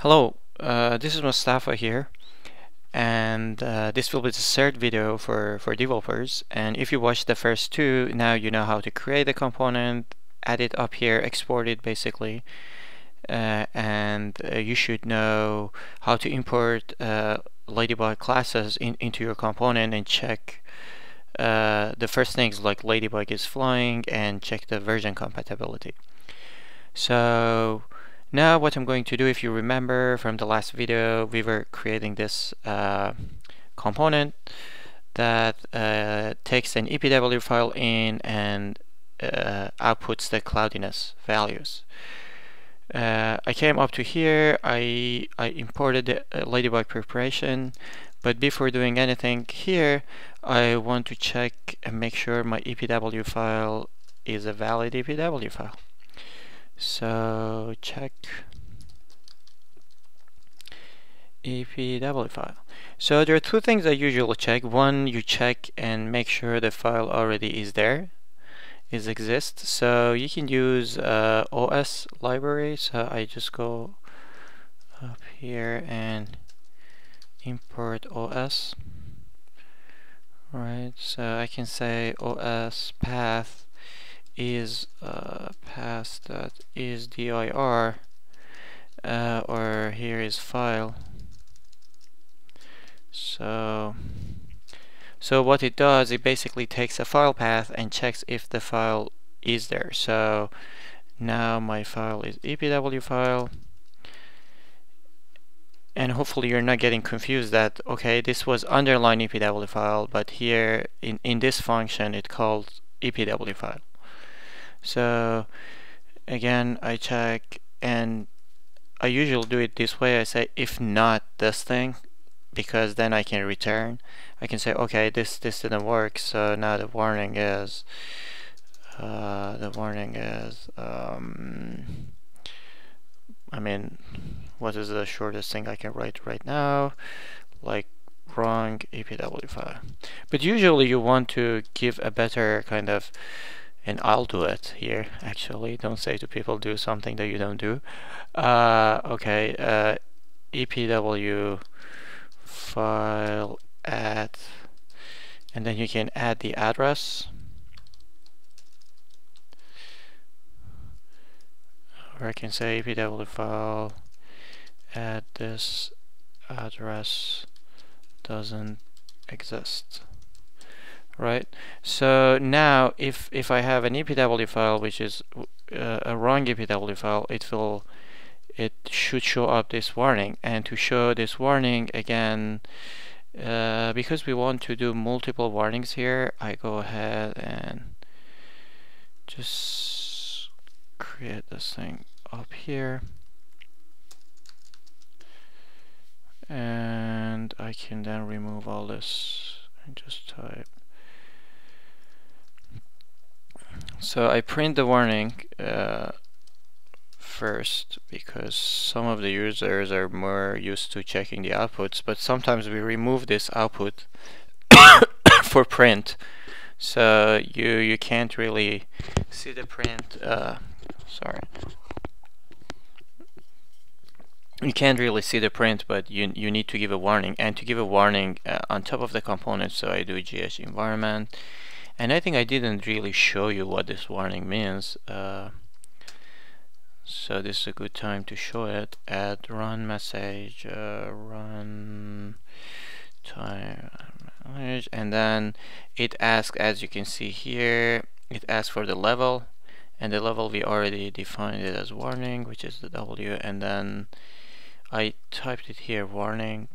Hello, this is Mustafa here, and this will be the third video for developers. And if you watched the first two, now you know how to create a component, add it up here, export it basically, and you should know how to import Ladybug classes into your component and check the first things like Ladybug is flying and check the version compatibility. So now what I'm going to do, if you remember from the last video, we were creating this component that takes an EPW file in and outputs the cloudiness values. I came up to here, I imported the Ladybug preparation, but before doing anything here, I want to check and make sure my EPW file is a valid EPW file. So check EPW file. So there are two things I usually check. One, you check and make sure the file already is there, exists. So you can use OS library. So I just go up here and import OS. Right. So I can say OS path is path that is dir, or here is file. So what it does, it basically takes a file path and checks if the file is there. So now my file is EPW file, and hopefully you're not getting confused that okay, this was underline EPW file, but here in this function it called EPW file. So again, I check, and I usually do it this way. I say if not this thing, because then I can return. I can say okay, this didn't work, so now the warning is I mean, what is the shortest thing I can write right now? Like wrong EPW file. But usually you want to give a better kind of, and I'll do it here actually, don't say to people do something that you don't do. Okay, EPW file add, and then you can add the address, or I can say EPW file add this address doesn't exist. Right, so now if I have an EPW file which is a wrong EPW file, it should show up this warning. And to show this warning again, because we want to do multiple warnings here, I go ahead and just create this thing up here, and I can then remove all this and just type. So I print the warning first, because some of the users are more used to checking the outputs, but sometimes we remove this output for print, so you can't really see the print. Sorry, you can't really see the print, but you need to give a warning, and to give a warning on top of the component, so I do gh environment. And I think I didn't really show you what this warning means, so this is a good time to show it. Add run message, run time, and then it asks, as you can see here, it asks for the level, and the level we already defined it as warning, which is the W, and then I typed it here, warning.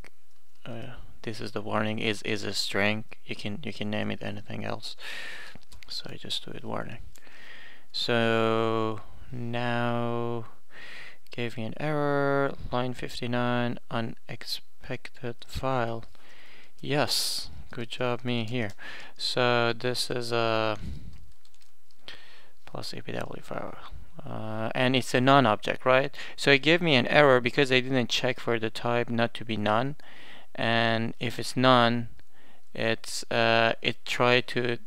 This is the warning, is a string. You can name it anything else, so I just do it warning. So now gave me an error, line 59, unexpected file. Yes, good job me here. So this is a plus EPW file, and it's a non-object, right? So it gave me an error because I didn't check for the type not to be none. And if it's none, it's it tried to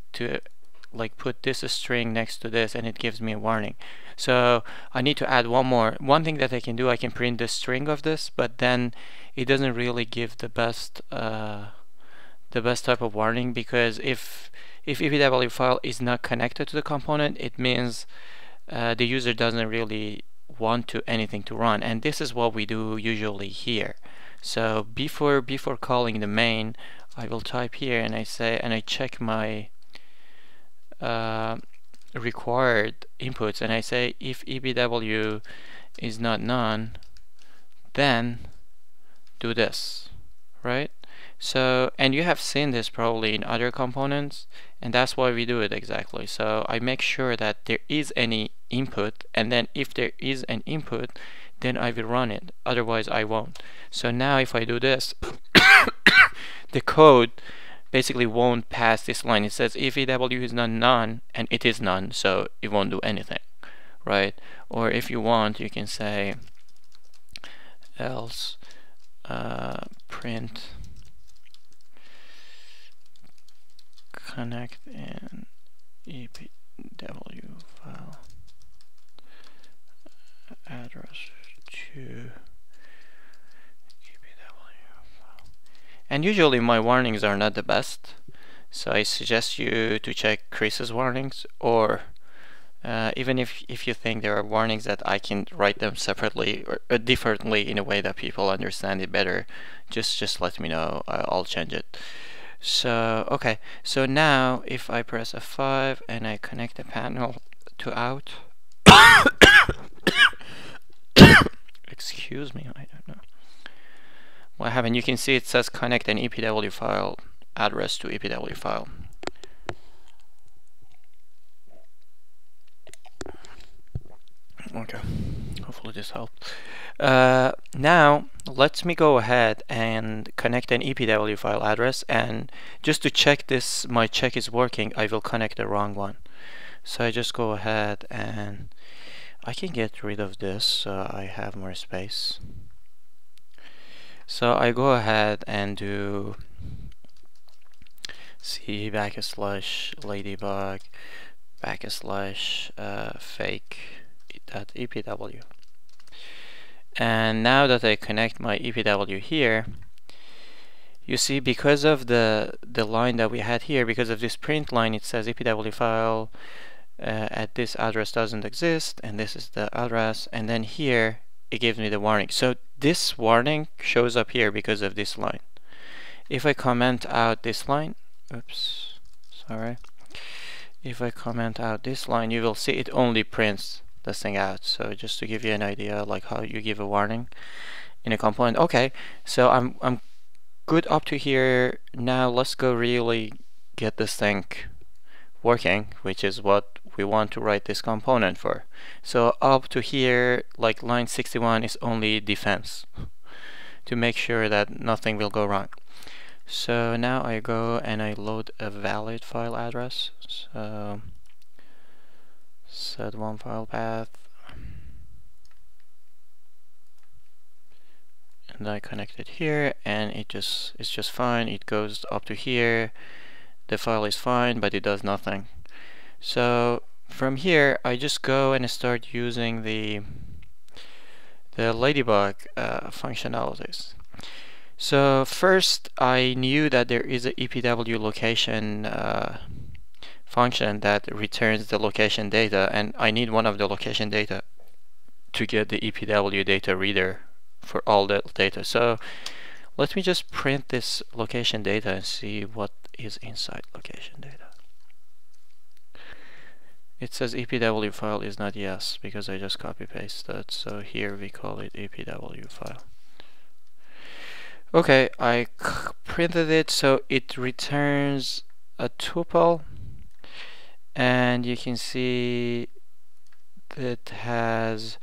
like put this string next to this, and it gives me a warning. So I need to add one thing that I can do. I can print the string of this, but then it doesn't really give the best type of warning, because if EPW file is not connected to the component, it means the user doesn't really want to anything to run, and this is what we do usually here. So before calling the main, I will type here and I check my required inputs, and I say if EPW is not none, then do this, right? So, and you have seen this probably in other components, and that's why we do it exactly. So I make sure that there is any input, and then if there is an input, then I will run it, otherwise I won't. So now if I do this, the code basically won't pass this line. It says if EW is not none, and it is none, so it won't do anything, right? Or if you want, you can say else print connect in EPW file address to EPW file. And usually my warnings are not the best, so I suggest you to check Chris's warnings, or even if you think there are warnings that I can write them separately or differently in a way that people understand it better, just let me know. I'll change it. So okay, so now if I press F5 and I connect the panel to out, excuse me, I don't know what happened. You can see it says connect an EPW file address to EPW file. Okay, hopefully this helped. Now let me go ahead and connect an EPW file address, and just to check this, my check is working, I will connect the wrong one. So I just go ahead and I can get rid of this so I have more space. So I go ahead and do C / Ladybug / fake.epw. And now that I connect my EPW here, you see because of the line that we had here, because of this print line, it says EPW file at this address doesn't exist, and this is the address, and then here it gives me the warning. So this warning shows up here because of this line. If I comment out this line, oops, sorry. If I comment out this line, you will see it only prints this thing out. So just to give you an idea like how you give a warning in a component. Okay, so I'm good up to here. Now let's go really get this thing working, which is what we want to write this component for. So up to here, like line 61 is only defense to make sure that nothing will go wrong. So now I go and I load a valid file address. So set one file path, and I connect it here, and it's just fine. It goes up to here. The file is fine, but it does nothing. So from here, I just go and start using the Ladybug functionalities. So first, I knew that there is a EPW location function that returns the location data, and I need one of the location data to get the EPW data reader for all the data. So let me just print this location data and see what is inside location data. It says EPW file is not yes because I just copy pasted, so here we call it EPW file. Okay, I printed it, so it returns a tuple, and you can see that has,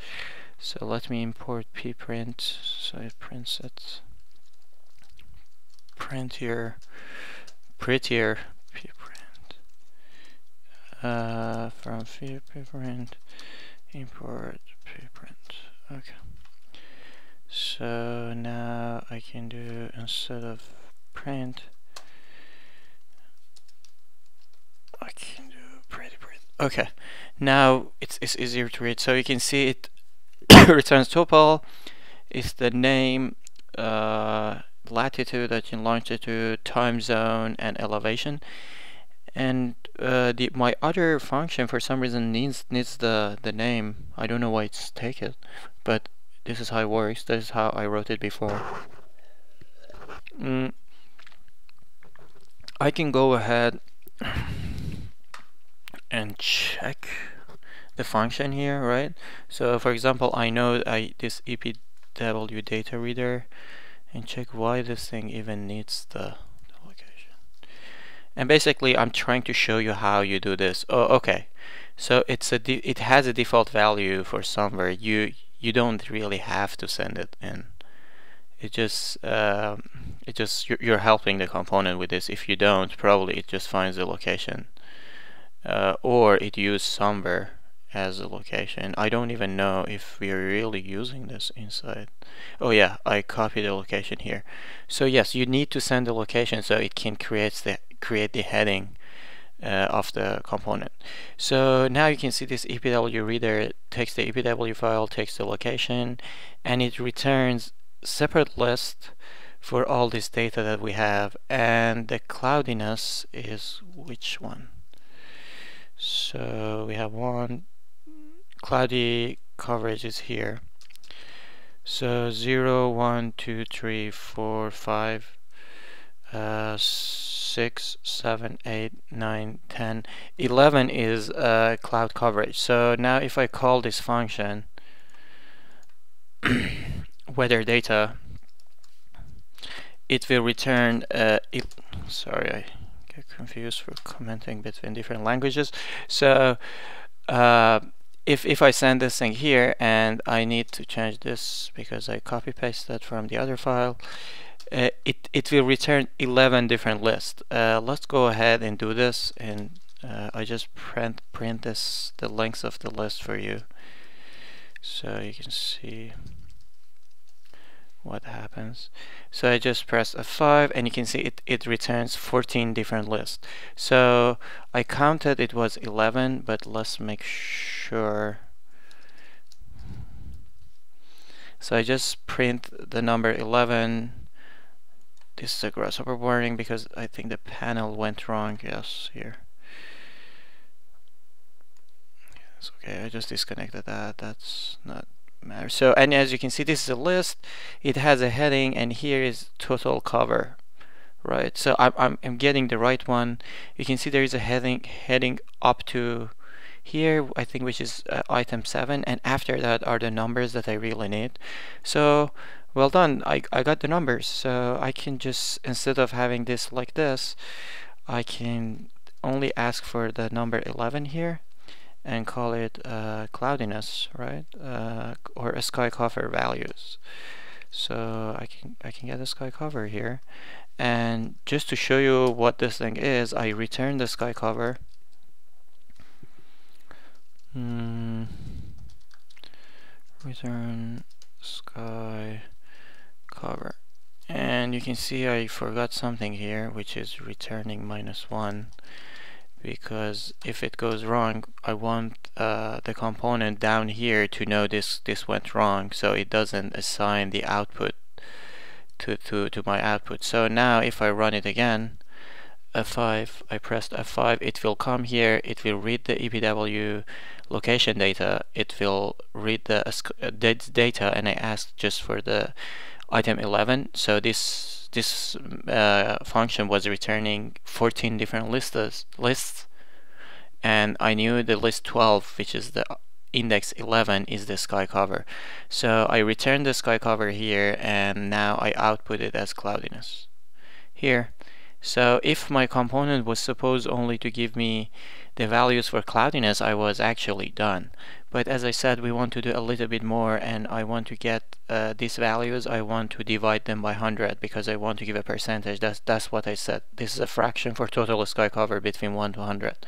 so let me import pprint, so it prints it, prettier pprint, from pprint, import pprint. Okay. So now I can do, instead of print, I can do pretty print. Okay, now it's easier to read. So you can see it returns tuple is the name, latitude, and longitude, time zone, and elevation. And my other function for some reason needs the name. I don't know why it's taken, but this is how it works. This is how I wrote it before. I can go ahead and check the function here, right? So for example, I know this EPW data reader, and check why this thing even needs the location. And basically I'm trying to show you how you do this. Oh, okay. So it has a default value for somewhere. You don't really have to send it in. It just you're helping the component with this. If you don't, probably it just finds the location, or it used somewhere as a location. I don't even know if we're really using this inside. Oh yeah, I copied the location here. So yes, you need to send the location so it can create the heading of the component. So now you can see this EPW reader takes the EPW file, takes the location, and it returns separate list for all this data that we have. And the cloudiness is which one? So we have one. Cloudy coverage is here. So 0, 1, 2, 3, 4, 5, 6, 7, 8, 9, 10, 11 is cloud coverage. So now if I call this function weather data, it will return sorry, I get confused for commenting between different languages. So if I send this thing here, and I need to change this because I copy pasted from the other file, it will return 11 different lists. Let's go ahead and do this, and I just print this, the length of the list for you, so you can see what happens. So I just press F5, and you can see it returns 14 different lists. So I counted it was 11, but let's make sure. So I just print the number 11. This is a grasshopper warning because I think the panel went wrong. Yes, here. It's okay, I just disconnected that. That's not matter. So, and as you can see, this is a list. It has a heading, and here is total cover, right? So I'm getting the right one. You can see there is a heading up to here, I think, which is item 7, and after that are the numbers that I really need. So well done, I got the numbers. So I can just, instead of having this like this, I can only ask for the number 11 here and call it cloudiness, right? Or a sky cover values. So I can get a sky cover here, and just to show you what this thing is, I return the sky cover. Return sky cover, and you can see I forgot something here, which is returning -1. Because if it goes wrong, I want the component down here to know this went wrong, so it doesn't assign the output to my output. So now if I run it again, F5, I pressed F5, it will come here, it will read the EPW location data, it will read the data, and I asked just for the item 11. So this function was returning 14 different lists, and I knew the list 12, which is the index 11, is the sky cover. So I returned the sky cover here, and now I output it as cloudiness here. So if my component was supposed only to give me the values for cloudiness, I was actually done. But as I said, we want to do a little bit more, and I want to get these values. I want to divide them by 100 because I want to give a percentage. That's what I said. This is a fraction for total sky cover between 1 to 100.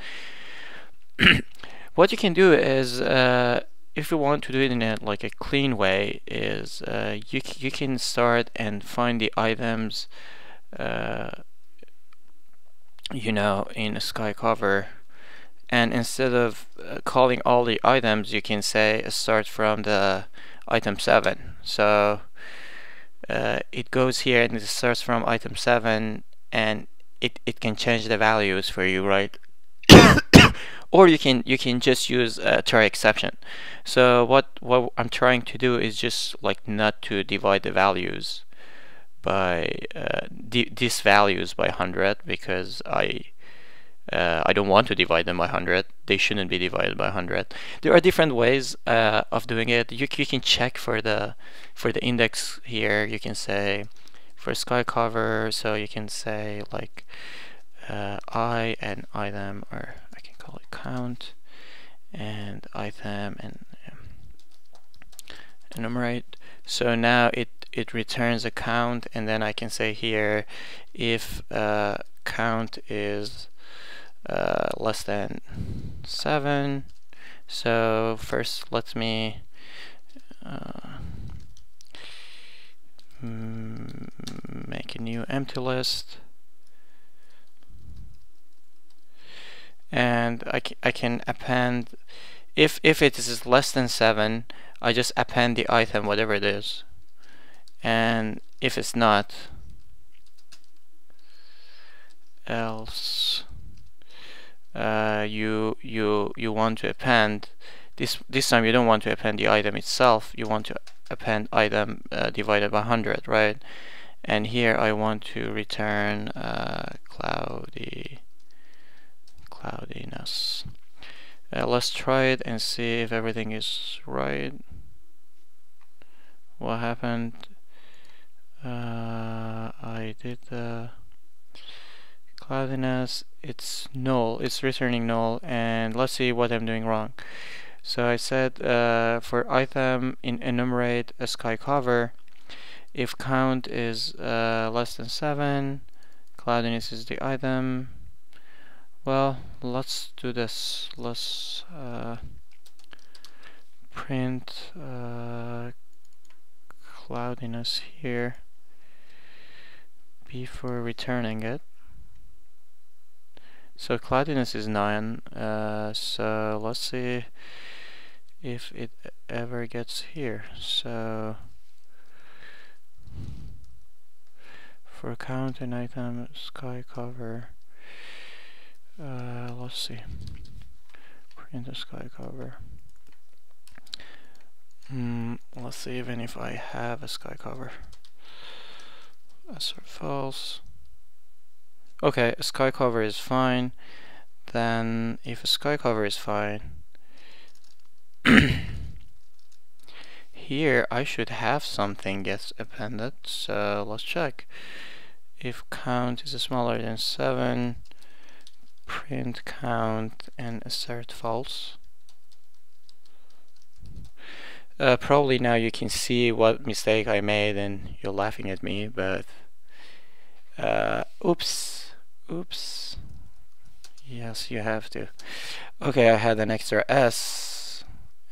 What you can do is, if you want to do it in a clean way, is you can start and find the items in a sky cover, and instead of calling all the items, you can say start from the item 7. So it goes here and it starts from item 7, and it can change the values for you, right? Or you can just use try exception. So what I'm trying to do is just like not to divide the values by these values by 100, because I don't want to divide them by 100. They shouldn't be divided by 100. There are different ways of doing it. You can check for the index here. You can say for sky cover, so you can say like I and item, or I can call it count, and item, and enumerate. So now it returns a count, and then I can say here if count is less than 7. So first let me make a new empty list, and I can append, if it is less than 7, I just append the item whatever it is, and if it's not, else you want to append this time. You don't want to append the item itself, you want to append item divided by 100, right? And here I want to return cloudiness. Let's try it and see if everything is right. What happened? I did the cloudiness, it's null, it's returning null, and let's see what I'm doing wrong. So I said for item in enumerate a sky cover, if count is less than 7, cloudiness is the item. Well, let's do this. Let's print cloudiness here before returning it. So cloudiness is 9. So let's see if it ever gets here. So for count and item sky cover, let's see, print the sky cover. Let's see even if I have a sky cover. Assert false. Okay, a sky cover is fine. Then if a sky cover is fine, here I should have something gets appended. So let's check. If count is smaller than 7, print count and assert false. Probably now you can see what mistake I made and you're laughing at me, but oops. Yes, you have to. Okay, I had an extra S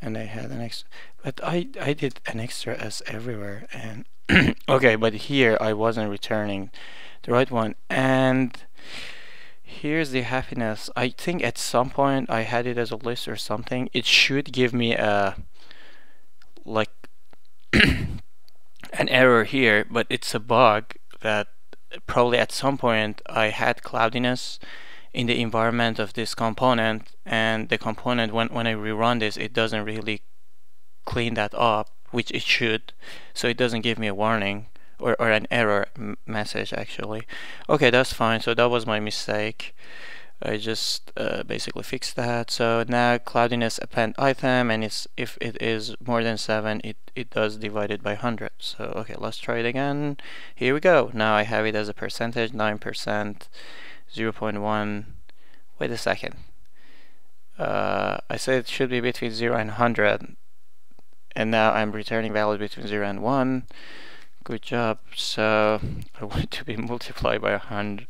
and I had an extra, but I did an extra S everywhere, and okay, but here I wasn't returning the right one. And here's the happiness. I think at some point I had it as a list or something. It should give me a like an error here, but it's a bug that probably at some point I had cloudiness in the environment of this component, and the component, when I rerun this, it doesn't really clean that up, which it should, so it doesn't give me a warning or an error message actually. Okay, that's fine. So that was my mistake. I just basically fixed that. So now cloudiness append item, and if it is more than 7, it does divided by 100. So okay, let's try it again. Here we go. Now I have it as a percentage, 9%, 0.1. Wait a second. I said it should be between 0 and 100, and now I'm returning values between 0 and 1. Good job. So I want it to be multiplied by 100.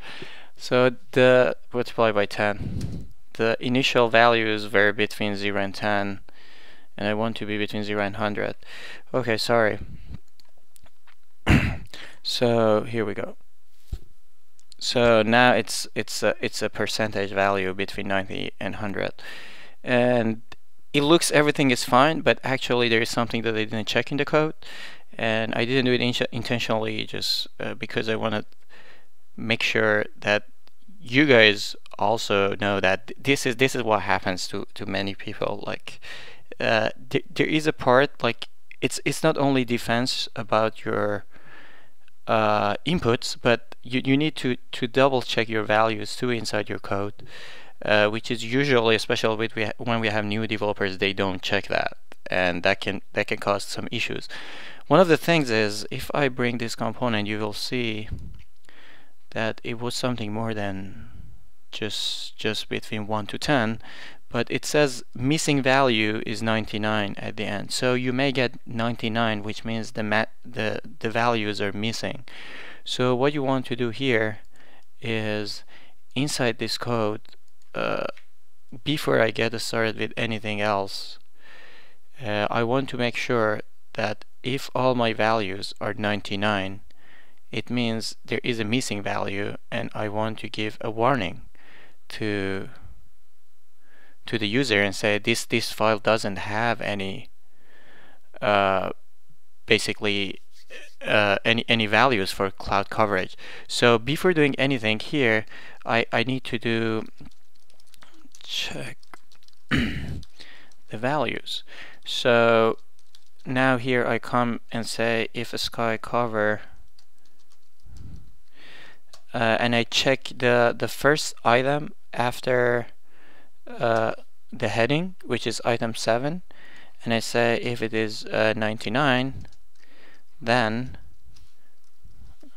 So the multiply by 10. The initial values were between 0 and 10, and I want to be between 0 and 100. Okay, sorry. So here we go. So now it's a percentage value between 90 and 100, and it looks everything is fine, but actually there is something that I didn't check in the code, and I didn't do it intentionally, just because I want to make sure that you guys also know that this is what happens to many people. Like there is a part, like it's not only defense about your inputs, but you need to double check your values too inside your code, which is usually, especially when we have new developers, they don't check that, and that can cause some issues. One of the things is, if I bring this component, you will see that it was something more than just between 1 to 10, but it says missing value is 99 at the end. So you may get 99, which means the values are missing. So what you want to do here is, inside this code, before I get started with anything else, I want to make sure that if all my values are 99, it means there is a missing value, and I want to give a warning to the user and say this file doesn't have any basically any values for cloud coverage. So before doing anything here, I need to do check the values. So now here I come and say if a sky cover, and I check the first item after the heading, which is item 7, and I say if it is 99, then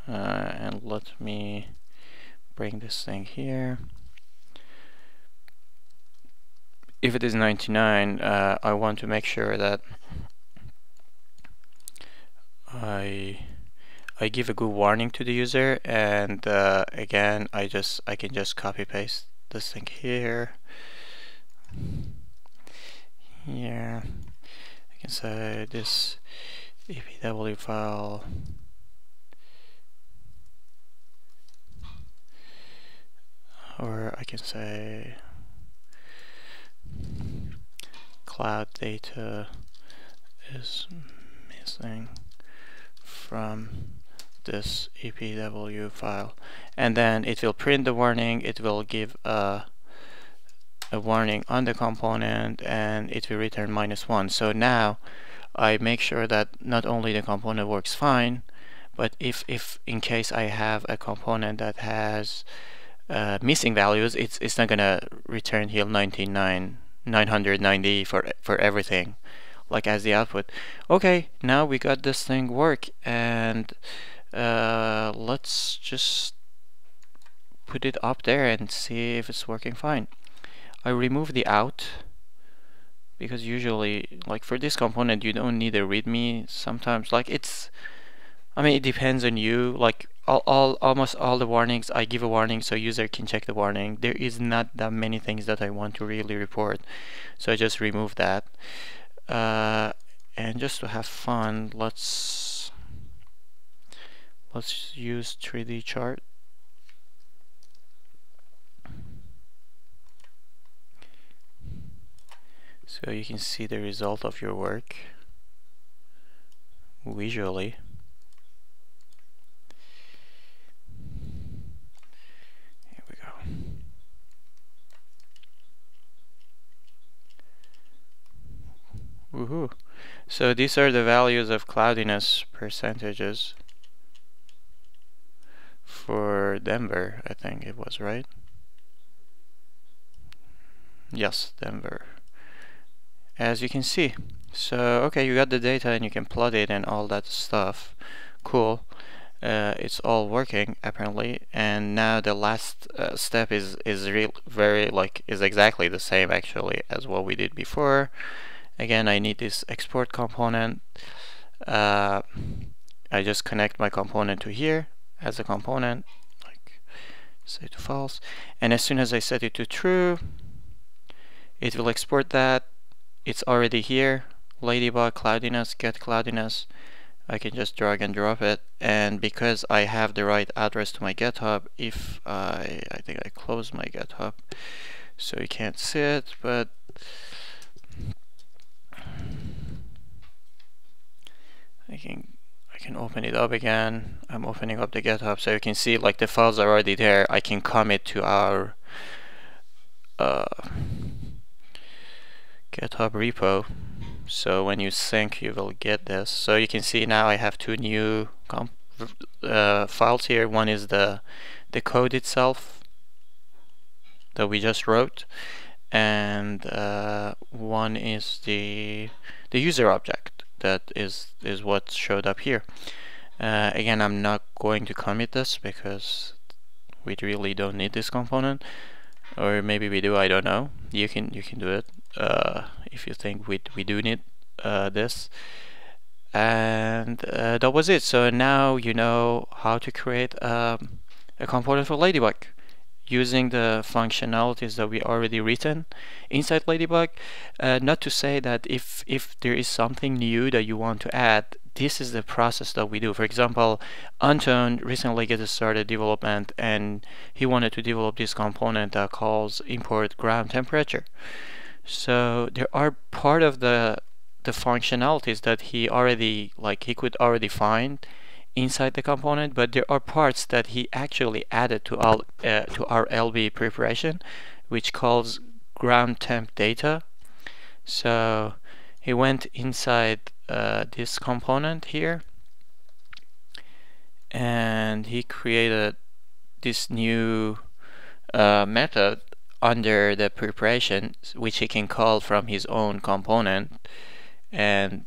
and let me bring this thing here. If it is 99, I want to make sure that I give a good warning to the user, and again I can just copy paste this thing here. I can say this EPW file or I can say cloud data is missing from this EPW file, and then it will print the warning. It will give a warning on the component, and it will return -1. So now I make sure that not only the component works fine, but if in case I have a component that has missing values, it's not gonna return here 990 for everything, like as the output. Okay, now we got this thing work, and let's just put it up there and see if it's working fine. I remove the out because usually, like for this component, you don't need a readme. Sometimes, like it depends on you. Like almost all the warnings, I give a warning so user can check the warning. There is not that many things that I want to really report, so I just remove that. And just to have fun, let's use 3D chart. So you can see the result of your work visually. Here we go. Woohoo! So these are the values of cloudiness percentages for Denver, I think it was, right? Yes, Denver. As you can see. So okay, you got the data and you can plot it and all that stuff. Cool. It's all working apparently, and now the last step is exactly the same actually as what we did before. Again, I need this export component. I just connect my component to here as a component, like set to false, and as soon as I set it to true, it will export that. It's already here. Ladybug, cloudiness, get cloudiness. I can just drag and drop it, and because I have the right address to my GitHub, if I think I close my GitHub so you can't see it, but I can open it up again. I'm opening up the GitHub so you can see like the files are already there. I can commit to our GitHub repo, so when you sync you will get this. So you can see now I have two new files here. One is the code itself that we just wrote, and one is the user object that is what showed up here. Again, I'm not going to commit this because we really don't need this component, or maybe we do, I don't know. You can do it if you think we do need this. And that was it. So now you know how to create a component for Ladybug using the functionalities that we already written inside Ladybug. Not to say that if there is something new that you want to add, this is the process that we do. For example, Anton recently got started development, and he wanted to develop this component that calls import ground temperature. So there are part of the functionalities that he could already find inside the component, but there are parts that he actually added to our LB preparation, which calls ground temp data. So he went inside this component here, and he created this new method under the preparation, which he can call from his own component, and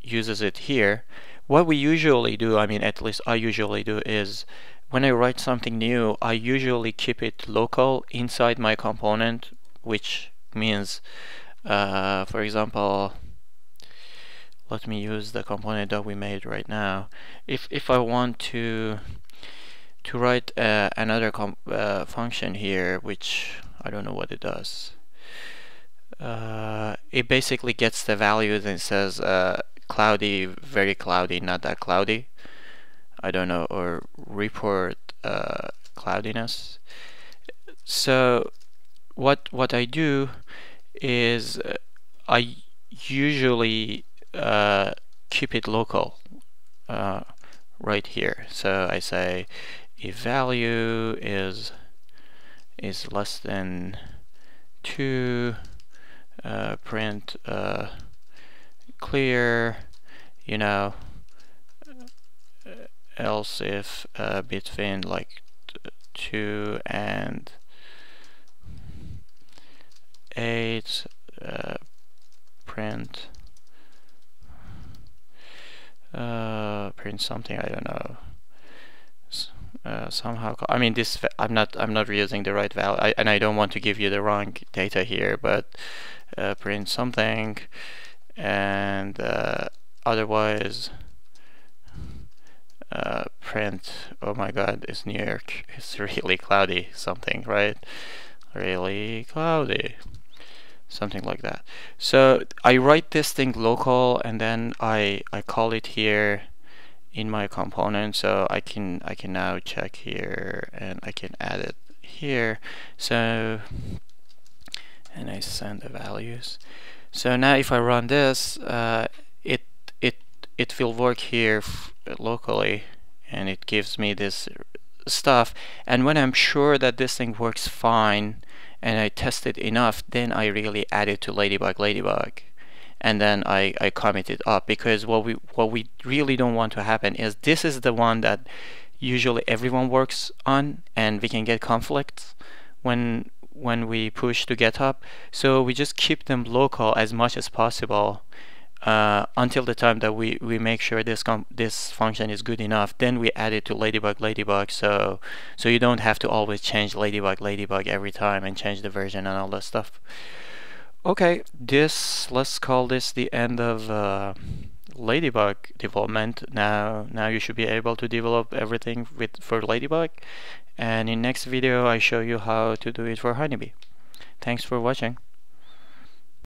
uses it here. What we usually do, I mean, at least I usually do, is when I write something new, I usually keep it local inside my component, which means, for example, let me use the component that we made right now. If I want to write another function here, which I don't know what it does, it basically gets the values and says cloudy, very cloudy, not that cloudy, I don't know, or report cloudiness. So what I do is I usually keep it local right here. So I say if value is less than 2, print clear, you know, else if between like 2 and 8, print something, I don't know, somehow, I mean, this I'm not using the right value, and I don't want to give you the wrong data here, but print something, and otherwise print, oh my god, it's New York, it's really cloudy, something, right? Really cloudy, something like that. So I write this thing local, and then I call it here in my component. So I can now check here, and I can add it here. So, and I send the values. So now if I run this, it will work here locally, and it gives me this stuff. And when I'm sure that this thing works fine and I test it enough, then I really add it to Ladybug, and then I commit it up, because what we really don't want to happen is this is the one that usually everyone works on, and we can get conflicts when we push to GitHub. So we just keep them local as much as possible until the time that we make sure this function is good enough. Then we add it to Ladybug, so you don't have to always change Ladybug every time and change the version and all that stuff. Okay, let's call this the end of Ladybug development. Now you should be able to develop everything for Ladybug, and in next video I show you how to do it for Honeybee. Thanks for watching.